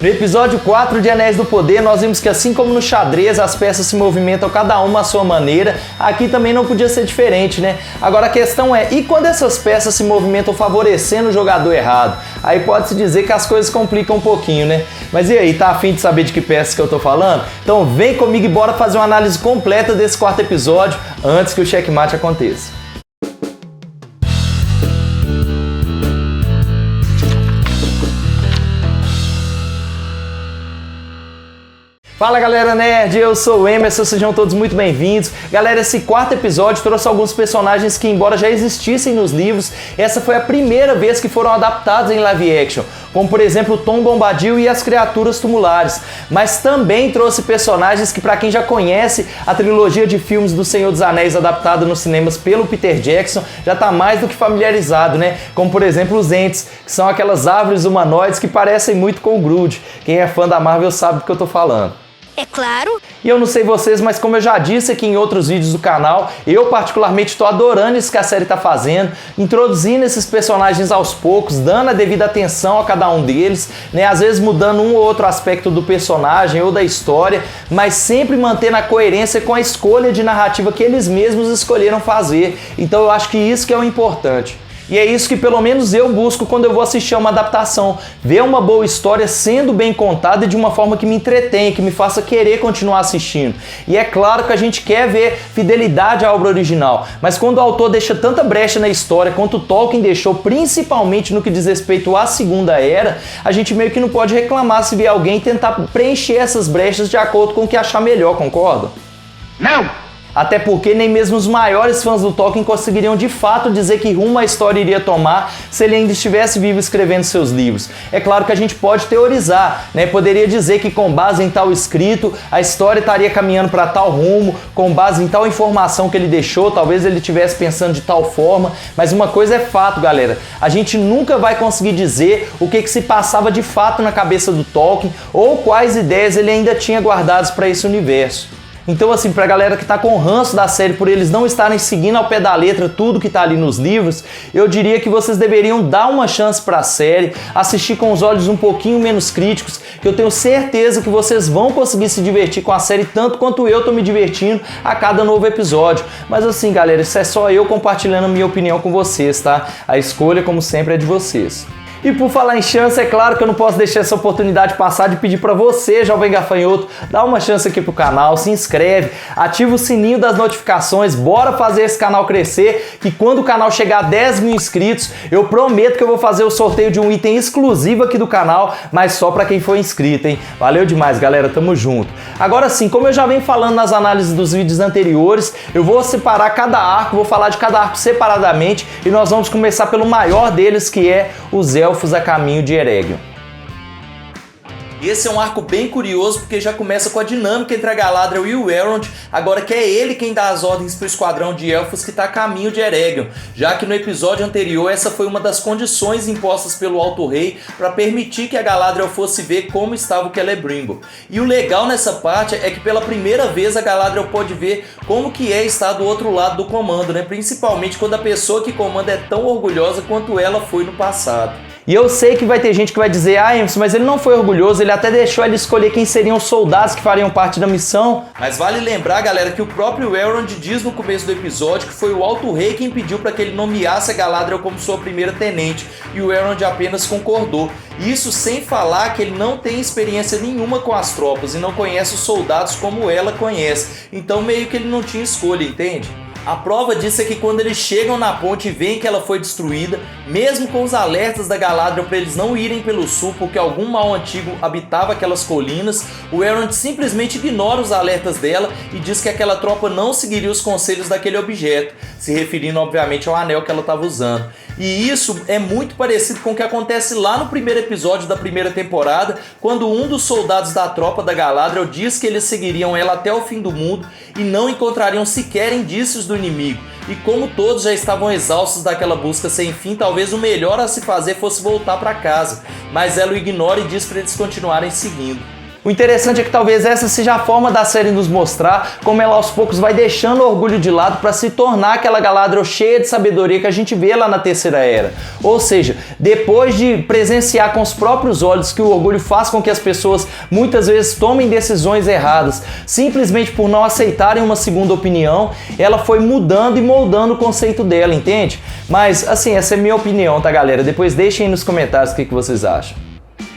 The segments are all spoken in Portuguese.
No episódio 4 de Anéis do Poder, nós vimos que assim como no xadrez as peças se movimentam cada uma à sua maneira, aqui também não podia ser diferente, né? Agora a questão é, e quando essas peças se movimentam favorecendo o jogador errado? Aí pode-se dizer que as coisas complicam um pouquinho, né? Mas e aí, tá afim de saber de que peças que eu tô falando? Então vem comigo e bora fazer uma análise completa desse quarto episódio antes que o checkmate aconteça. Fala galera nerd, eu sou o Emerson, sejam todos muito bem-vindos. Galera, esse quarto episódio trouxe alguns personagens que, embora já existissem nos livros, essa foi a primeira vez que foram adaptados em live action, como por exemplo Tom Bombadil e as Criaturas Tumulares. Mas também trouxe personagens que, para quem já conhece a trilogia de filmes do Senhor dos Anéis adaptada nos cinemas pelo Peter Jackson, já tá mais do que familiarizado, né? Como por exemplo os Ents, que são aquelas árvores humanoides que parecem muito com o Groot. Quem é fã da Marvel sabe do que eu tô falando. É claro. E eu não sei vocês, mas como eu já disse aqui em outros vídeos do canal, eu particularmente estou adorando isso que a série está fazendo, introduzindo esses personagens aos poucos, dando a devida atenção a cada um deles, né? Às vezes mudando um ou outro aspecto do personagem ou da história, mas sempre mantendo a coerência com a escolha de narrativa que eles mesmos escolheram fazer. Então eu acho que isso que é o importante. E é isso que pelo menos eu busco quando eu vou assistir a uma adaptação. Ver uma boa história sendo bem contada e de uma forma que me entretenha, que me faça querer continuar assistindo. E é claro que a gente quer ver fidelidade à obra original, mas quando o autor deixa tanta brecha na história quanto Tolkien deixou, principalmente no que diz respeito à Segunda Era, a gente meio que não pode reclamar se vier alguém tentar preencher essas brechas de acordo com o que achar melhor, concorda? Não! Até porque nem mesmo os maiores fãs do Tolkien conseguiriam de fato dizer que rumo a história iria tomar se ele ainda estivesse vivo escrevendo seus livros. É claro que a gente pode teorizar, né? Poderia dizer que com base em tal escrito, a história estaria caminhando para tal rumo, com base em tal informação que ele deixou, talvez ele estivesse pensando de tal forma, mas uma coisa é fato, galera, a gente nunca vai conseguir dizer o que se passava de fato na cabeça do Tolkien ou quais ideias ele ainda tinha guardadas para esse universo. Então assim, pra galera que tá com ranço da série por eles não estarem seguindo ao pé da letra tudo que tá ali nos livros, eu diria que vocês deveriam dar uma chance pra série, assistir com os olhos um pouquinho menos críticos, que eu tenho certeza que vocês vão conseguir se divertir com a série tanto quanto eu tô me divertindo a cada novo episódio. Mas assim, galera, isso é só eu compartilhando a minha opinião com vocês, tá? A escolha, como sempre, é de vocês. E por falar em chance, é claro que eu não posso deixar essa oportunidade passar de pedir para você, jovem gafanhoto, dar uma chance aqui pro canal, se inscreve, ativa o sininho das notificações, bora fazer esse canal crescer, que quando o canal chegar a 10 mil inscritos, eu prometo que eu vou fazer o sorteio de um item exclusivo aqui do canal, mas só para quem for inscrito, hein? Valeu demais, galera, tamo junto. Agora sim, como eu já venho falando nas análises dos vídeos anteriores, eu vou separar cada arco, vou falar de cada arco separadamente, e nós vamos começar pelo maior deles, que é os Elfos a caminho de Eregion. Esse é um arco bem curioso porque já começa com a dinâmica entre a Galadriel e o Elrond, agora que é ele quem dá as ordens para o esquadrão de elfos que está a caminho de Eregion, já que no episódio anterior essa foi uma das condições impostas pelo Alto Rei para permitir que a Galadriel fosse ver como estava o Celebrimbor. E o legal nessa parte é que pela primeira vez a Galadriel pode ver como que é estar do outro lado do comando, né? Principalmente quando a pessoa que comanda é tão orgulhosa quanto ela foi no passado. E eu sei que vai ter gente que vai dizer, ah, Emerson, mas ele não foi orgulhoso, ele até deixou ela escolher quem seriam os soldados que fariam parte da missão. Mas vale lembrar, galera, que o próprio Elrond diz no começo do episódio que foi o Alto Rei quem pediu para que ele nomeasse a Galadriel como sua primeira tenente, e o Elrond apenas concordou. Isso sem falar que ele não tem experiência nenhuma com as tropas e não conhece os soldados como ela conhece, então meio que ele não tinha escolha, entende? A prova disso é que quando eles chegam na ponte e veem que ela foi destruída, mesmo com os alertas da Galadriel para eles não irem pelo sul porque algum mal antigo habitava aquelas colinas, o Elrond simplesmente ignora os alertas dela e diz que aquela tropa não seguiria os conselhos daquele objeto, se referindo obviamente ao anel que ela estava usando. E isso é muito parecido com o que acontece lá no primeiro episódio da primeira temporada, quando um dos soldados da tropa da Galadriel diz que eles seguiriam ela até o fim do mundo e não encontrariam sequer indícios do inimigo. E como todos já estavam exaustos daquela busca sem fim, talvez o melhor a se fazer fosse voltar para casa, mas ela o ignora e diz para eles continuarem seguindo. O interessante é que talvez essa seja a forma da série nos mostrar como ela aos poucos vai deixando o orgulho de lado para se tornar aquela Galadriel cheia de sabedoria que a gente vê lá na Terceira Era. Ou seja, depois de presenciar com os próprios olhos que o orgulho faz com que as pessoas muitas vezes tomem decisões erradas, simplesmente por não aceitarem uma segunda opinião, ela foi mudando e moldando o conceito dela, entende? Mas assim, essa é a minha opinião, tá, galera? Depois deixem aí nos comentários o que vocês acham.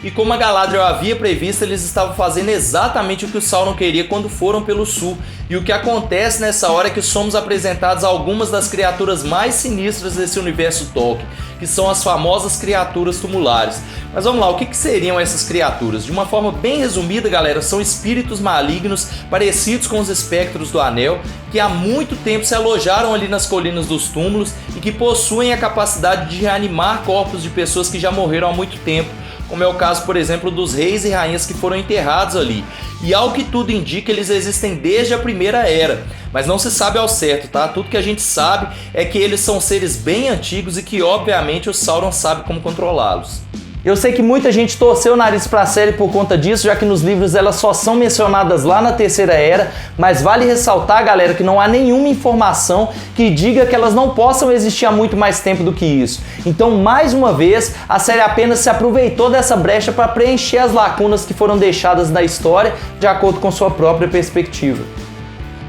E como a Galadriel havia previsto, eles estavam fazendo exatamente o que o Sauron queria quando foram pelo sul. E o que acontece nessa hora é que somos apresentados a algumas das criaturas mais sinistras desse universo Tolkien, que são as famosas criaturas tumulares. Mas vamos lá, o que seriam essas criaturas? De uma forma bem resumida, galera, são espíritos malignos parecidos com os espectros do Anel, que há muito tempo se alojaram ali nas colinas dos túmulos e que possuem a capacidade de reanimar corpos de pessoas que já morreram há muito tempo, como é o caso, por exemplo, dos reis e rainhas que foram enterrados ali. E ao que tudo indica, eles existem desde a Primeira Era, mas não se sabe ao certo, tá? Tudo que a gente sabe é que eles são seres bem antigos e que, obviamente, o Sauron sabe como controlá-los. Eu sei que muita gente torceu o nariz pra série por conta disso, já que nos livros elas só são mencionadas lá na Terceira Era, mas vale ressaltar, galera, que não há nenhuma informação que diga que elas não possam existir há muito mais tempo do que isso. Então, mais uma vez, a série apenas se aproveitou dessa brecha para preencher as lacunas que foram deixadas na história de acordo com sua própria perspectiva.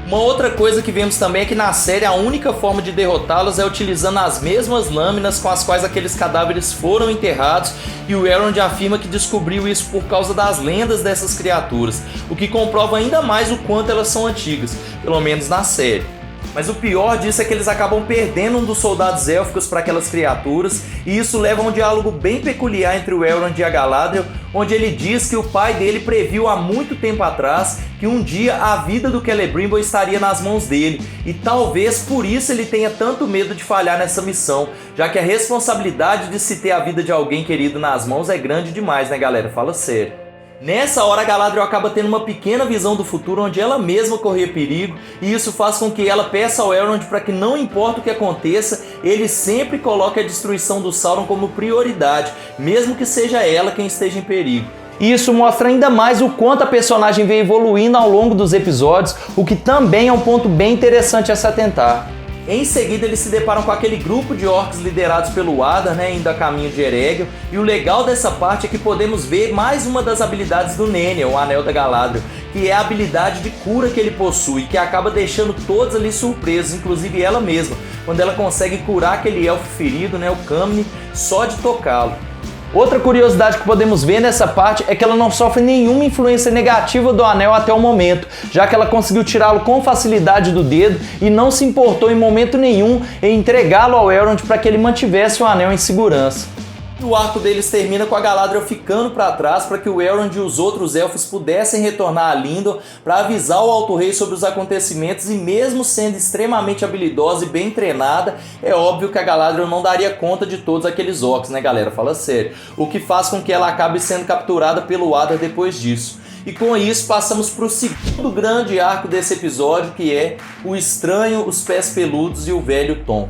Uma outra coisa que vemos também é que na série a única forma de derrotá-los é utilizando as mesmas lâminas com as quais aqueles cadáveres foram enterrados, e o Elrond afirma que descobriu isso por causa das lendas dessas criaturas, o que comprova ainda mais o quanto elas são antigas, pelo menos na série. Mas o pior disso é que eles acabam perdendo um dos soldados élficos para aquelas criaturas, e isso leva a um diálogo bem peculiar entre o Elrond e a Galadriel, onde ele diz que o pai dele previu há muito tempo atrás que um dia a vida do Celebrimbor estaria nas mãos dele, e talvez por isso ele tenha tanto medo de falhar nessa missão, já que a responsabilidade de se ter a vida de alguém querido nas mãos é grande demais, né, galera? Fala sério. Nessa hora, a Galadriel acaba tendo uma pequena visão do futuro onde ela mesma corria perigo, e isso faz com que ela peça ao Elrond para que não importa o que aconteça, ele sempre coloque a destruição do Sauron como prioridade, mesmo que seja ela quem esteja em perigo. E isso mostra ainda mais o quanto a personagem vem evoluindo ao longo dos episódios, o que também é um ponto bem interessante a se atentar. Em seguida, eles se deparam com aquele grupo de orcs liderados pelo Adar, né, indo a caminho de Eregion, e o legal dessa parte é que podemos ver mais uma das habilidades do Nennial, o Anel da Galadriel, que é a habilidade de cura que ele possui, que acaba deixando todos ali surpresos, inclusive ela mesma, quando ela consegue curar aquele elfo ferido, né, o Camne, só de tocá-lo. Outra curiosidade que podemos ver nessa parte é que ela não sofre nenhuma influência negativa do anel até o momento, já que ela conseguiu tirá-lo com facilidade do dedo e não se importou em momento nenhum em entregá-lo ao Elrond para que ele mantivesse o anel em segurança. O arco deles termina com a Galadriel ficando para trás para que o Elrond e os outros elfos pudessem retornar a Lindor para avisar o Alto Rei sobre os acontecimentos, e mesmo sendo extremamente habilidosa e bem treinada, é óbvio que a Galadriel não daria conta de todos aqueles orcs, né, galera? Fala sério. O que faz com que ela acabe sendo capturada pelo Adar depois disso. E com isso passamos para o segundo grande arco desse episódio, que é o Estranho, os Pés Peludos e o Velho Tom.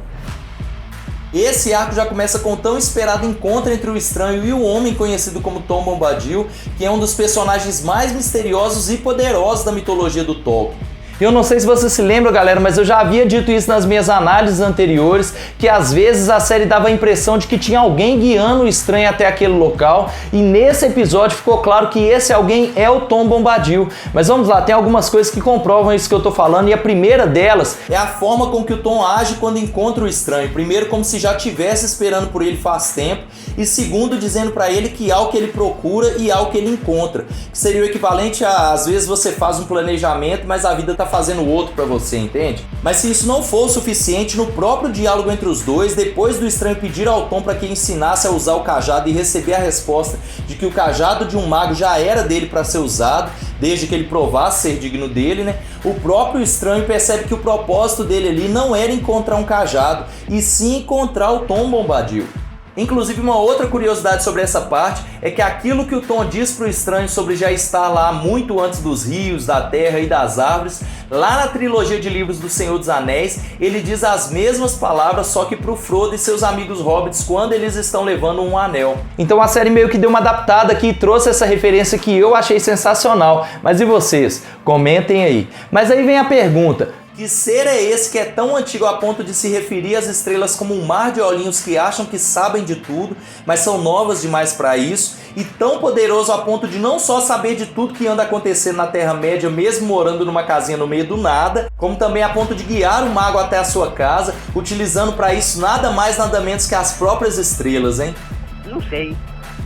Esse arco já começa com o tão esperado encontro entre o Estranho e o Homem conhecido como Tom Bombadil, que é um dos personagens mais misteriosos e poderosos da mitologia do Tolkien. Eu não sei se você se lembra, galera, mas eu já havia dito isso nas minhas análises anteriores, que às vezes a série dava a impressão de que tinha alguém guiando o Estranho até aquele local, e nesse episódio ficou claro que esse alguém é o Tom Bombadil. Mas vamos lá, tem algumas coisas que comprovam isso que eu tô falando, e a primeira delas é a forma com que o Tom age quando encontra o Estranho. Primeiro, como se já estivesse esperando por ele faz tempo, e segundo, dizendo pra ele que há o que ele procura e há o que ele encontra, que seria o equivalente a, às vezes você faz um planejamento, mas a vida tá fazendo outro pra você, entende? Mas se isso não for o suficiente, no próprio diálogo entre os dois, depois do Estranho pedir ao Tom para que ensinasse a usar o cajado e receber a resposta de que o cajado de um mago já era dele para ser usado, desde que ele provasse ser digno dele, né? O próprio Estranho percebe que o propósito dele ali não era encontrar um cajado, e sim encontrar o Tom Bombadil. Inclusive, uma outra curiosidade sobre essa parte é que aquilo que o Tom diz pro estranho sobre já estar lá muito antes dos rios, da terra e das árvores, lá na trilogia de livros do Senhor dos Anéis, ele diz as mesmas palavras, só que pro Frodo e seus amigos hobbits quando eles estão levando um anel. Então a série meio que deu uma adaptada aqui e trouxe essa referência que eu achei sensacional. Mas e vocês? Comentem aí. Mas aí vem a pergunta: que ser é esse que é tão antigo a ponto de se referir às estrelas como um mar de olhinhos que acham que sabem de tudo, mas são novas demais para isso, e tão poderoso a ponto de não só saber de tudo que anda acontecendo na Terra-média, mesmo morando numa casinha no meio do nada, como também a ponto de guiar o mago até a sua casa, utilizando para isso nada mais nada menos que as próprias estrelas, hein? Não sei.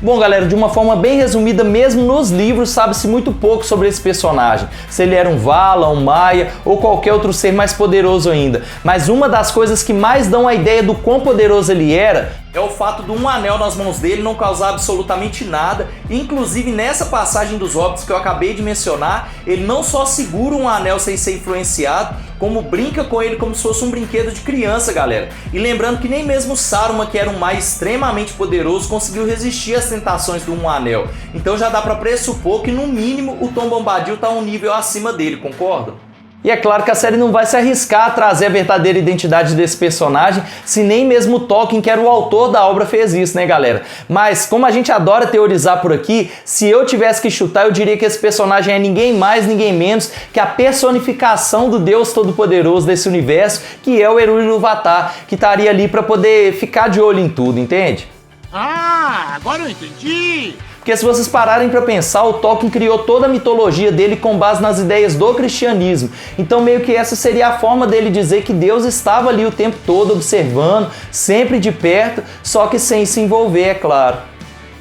Bom, galera, de uma forma bem resumida, mesmo nos livros sabe-se muito pouco sobre esse personagem. Se ele era um Vala, um Maia ou qualquer outro ser mais poderoso ainda. Mas uma das coisas que mais dão a ideia do quão poderoso ele era é o fato de um anel nas mãos dele não causar absolutamente nada. Inclusive nessa passagem dos Hobbits que eu acabei de mencionar, ele não só segura um anel sem ser influenciado, como brinca com ele como se fosse um brinquedo de criança, galera. E lembrando que nem mesmo Saruman, que era um Maia extremamente poderoso, conseguiu resistir às tentações do um anel. Então já dá pra pressupor que no mínimo o Tom Bombadil tá um nível acima dele, concordam? E é claro que a série não vai se arriscar a trazer a verdadeira identidade desse personagem, se nem mesmo o Tolkien, que era o autor da obra, fez isso, né, galera? Mas, como a gente adora teorizar por aqui, se eu tivesse que chutar, eu diria que esse personagem é ninguém mais, ninguém menos que a personificação do Deus Todo-Poderoso desse universo, que é o Eru Ilúvatar, que estaria ali para poder ficar de olho em tudo, entende? Ah, agora eu entendi! Porque se vocês pararem para pensar, o Tolkien criou toda a mitologia dele com base nas ideias do cristianismo. Então meio que essa seria a forma dele dizer que Deus estava ali o tempo todo observando, sempre de perto, só que sem se envolver, é claro.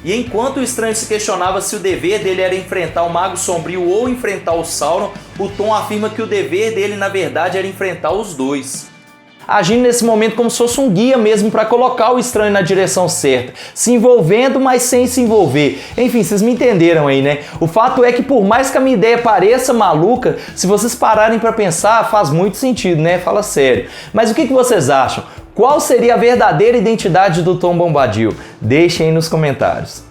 E enquanto o estranho se questionava se o dever dele era enfrentar o Mago Sombrio ou enfrentar o Sauron, o Tom afirma que o dever dele na verdade era enfrentar os dois, agindo nesse momento como se fosse um guia mesmo para colocar o estranho na direção certa, se envolvendo, mas sem se envolver. Enfim, vocês me entenderam aí, né? O fato é que por mais que a minha ideia pareça maluca, se vocês pararem para pensar, faz muito sentido, né? Fala sério. Mas o que vocês acham? Qual seria a verdadeira identidade do Tom Bombadil? Deixem aí nos comentários.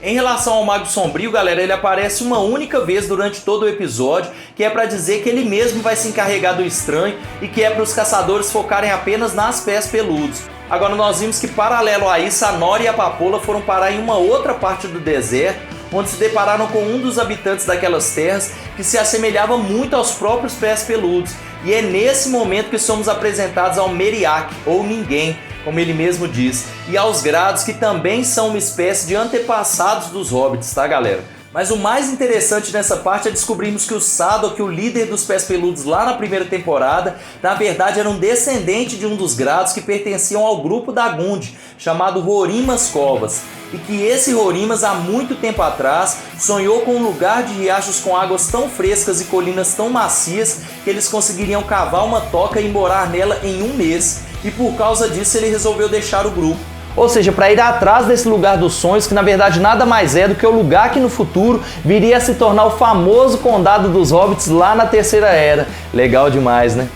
Em relação ao Mago Sombrio, galera, ele aparece uma única vez durante todo o episódio, que é para dizer que ele mesmo vai se encarregar do estranho e que é para os caçadores focarem apenas nas pés peludos. Agora nós vimos que paralelo a isso, a Nora e a Papola foram parar em uma outra parte do deserto, onde se depararam com um dos habitantes daquelas terras que se assemelhava muito aos próprios pés peludos. E é nesse momento que somos apresentados ao Meriac, ou Ninguém, como ele mesmo diz, e aos Grados, que também são uma espécie de antepassados dos Hobbits, tá, galera? Mas o mais interessante nessa parte é descobrirmos que o Sadok, o líder dos Pés Peludos lá na primeira temporada, na verdade era um descendente de um dos Grados que pertenciam ao grupo da Gund, chamado Rorimas Covas, e que esse Rorimas, há muito tempo atrás, sonhou com um lugar de riachos com águas tão frescas e colinas tão macias que eles conseguiriam cavar uma toca e morar nela em um mês, e por causa disso ele resolveu deixar o grupo. Ou seja, para ir atrás desse lugar dos sonhos, que na verdade nada mais é do que o lugar que no futuro viria a se tornar o famoso Condado dos Hobbits lá na Terceira Era. Legal demais, né?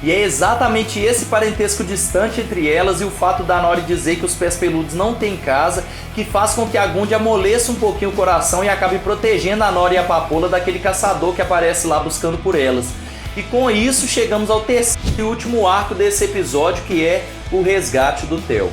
E é exatamente esse parentesco distante entre elas e o fato da Nori dizer que os Pés Peludos não têm casa que faz com que a Gund amoleça um pouquinho o coração e acabe protegendo a Nori e a Papola daquele caçador que aparece lá buscando por elas. E com isso chegamos ao terceiro e último arco desse episódio, que é o resgate do Theo.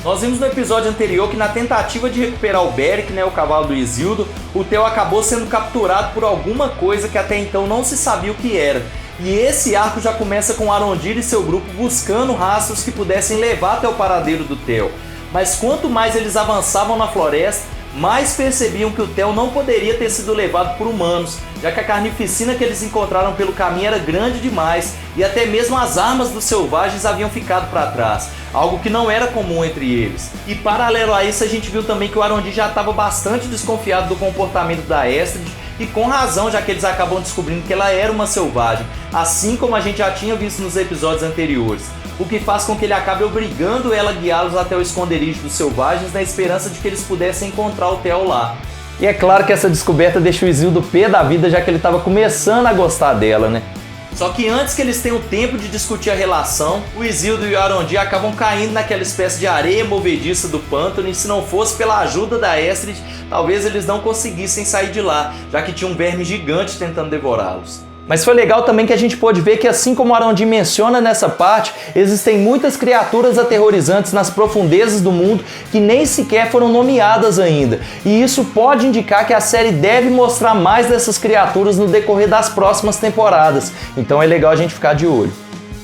Nós vimos no episódio anterior que na tentativa de recuperar o Beric, o cavalo do Isildur, o Theo acabou sendo capturado por alguma coisa que até então não se sabia o que era. E esse arco já começa com Arondir e seu grupo buscando rastros que pudessem levar até o paradeiro do Theo. Mas quanto mais eles avançavam na floresta, mais percebiam que o Theo não poderia ter sido levado por humanos, já que a carnificina que eles encontraram pelo caminho era grande demais e até mesmo as armas dos selvagens haviam ficado para trás, algo que não era comum entre eles. E paralelo a isso, a gente viu também que o Arondir já estava bastante desconfiado do comportamento da Estrid, e com razão, já que eles acabam descobrindo que ela era uma selvagem, assim como a gente já tinha visto nos episódios anteriores, o que faz com que ele acabe obrigando ela a guiá-los até o esconderijo dos selvagens na esperança de que eles pudessem encontrar o Theo lá. E é claro que essa descoberta deixa o Isildur pé da vida, já que ele estava começando a gostar dela, né? Só que antes que eles tenham tempo de discutir a relação, o Isildo e o Arondir acabam caindo naquela espécie de areia movediça do pântano, e se não fosse pela ajuda da Estrid, talvez eles não conseguissem sair de lá, já que tinha um verme gigante tentando devorá-los. Mas foi legal também que a gente pôde ver que, assim como o Arondir menciona nessa parte, existem muitas criaturas aterrorizantes nas profundezas do mundo que nem sequer foram nomeadas ainda. E isso pode indicar que a série deve mostrar mais dessas criaturas no decorrer das próximas temporadas. Então é legal a gente ficar de olho.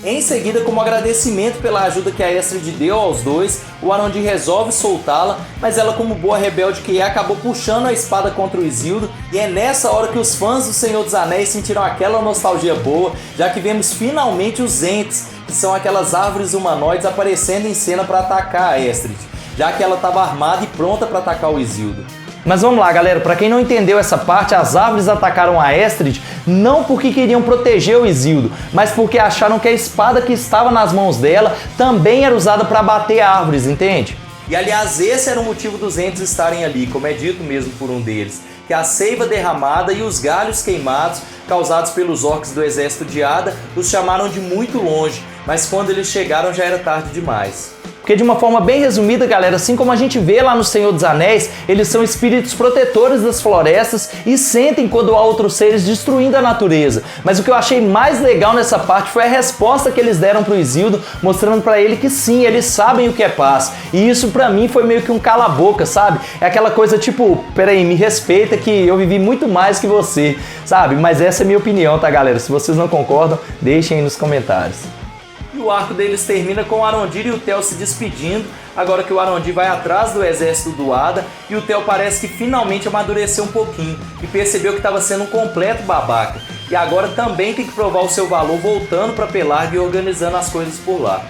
Em seguida, como agradecimento pela ajuda que a Estrid deu aos dois, o Arondir resolve soltá-la, mas ela, como boa rebelde que é, acabou puxando a espada contra o Isildo, e é nessa hora que os fãs do Senhor dos Anéis sentiram aquela nostalgia boa, já que vemos finalmente os Ents, que são aquelas árvores humanoides aparecendo em cena para atacar a Estrid, já que ela estava armada e pronta para atacar o Isildo. Mas vamos lá, galera, para quem não entendeu essa parte, as árvores atacaram a Estrid não porque queriam proteger o Isildo, mas porque acharam que a espada que estava nas mãos dela também era usada para bater árvores, entende? E aliás, esse era o motivo dos Ents estarem ali, como é dito mesmo por um deles, que a seiva derramada e os galhos queimados causados pelos orcs do exército de Ada os chamaram de muito longe, mas quando eles chegaram já era tarde demais. Porque de uma forma bem resumida, galera, assim como a gente vê lá no Senhor dos Anéis, eles são espíritos protetores das florestas e sentem quando há outros seres destruindo a natureza. Mas o que eu achei mais legal nessa parte foi a resposta que eles deram pro Isildo, mostrando pra ele que sim, eles sabem o que é paz. E isso pra mim foi meio que um cala-boca, sabe? É aquela coisa tipo, peraí, me respeita que eu vivi muito mais que você, sabe? Mas essa é a minha opinião, tá, galera? Se vocês não concordam, deixem aí nos comentários. O arco deles termina com o Arondir e o Theo se despedindo, agora que o Arondir vai atrás do exército do Ada, e o Theo parece que finalmente amadureceu um pouquinho e percebeu que estava sendo um completo babaca, e agora também tem que provar o seu valor voltando para Pelarg e organizando as coisas por lá.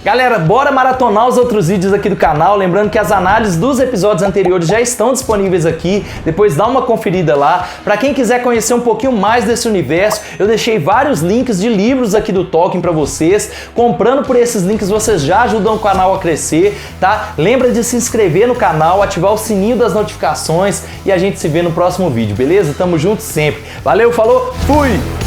Galera, bora maratonar os outros vídeos aqui do canal, lembrando que as análises dos episódios anteriores já estão disponíveis aqui, depois dá uma conferida lá. Para quem quiser conhecer um pouquinho mais desse universo, eu deixei vários links de livros aqui do Tolkien para vocês. Comprando por esses links vocês já ajudam o canal a crescer, tá? Lembra de se inscrever no canal, ativar o sininho das notificações e a gente se vê no próximo vídeo, beleza? Tamo junto sempre. Valeu, falou, fui!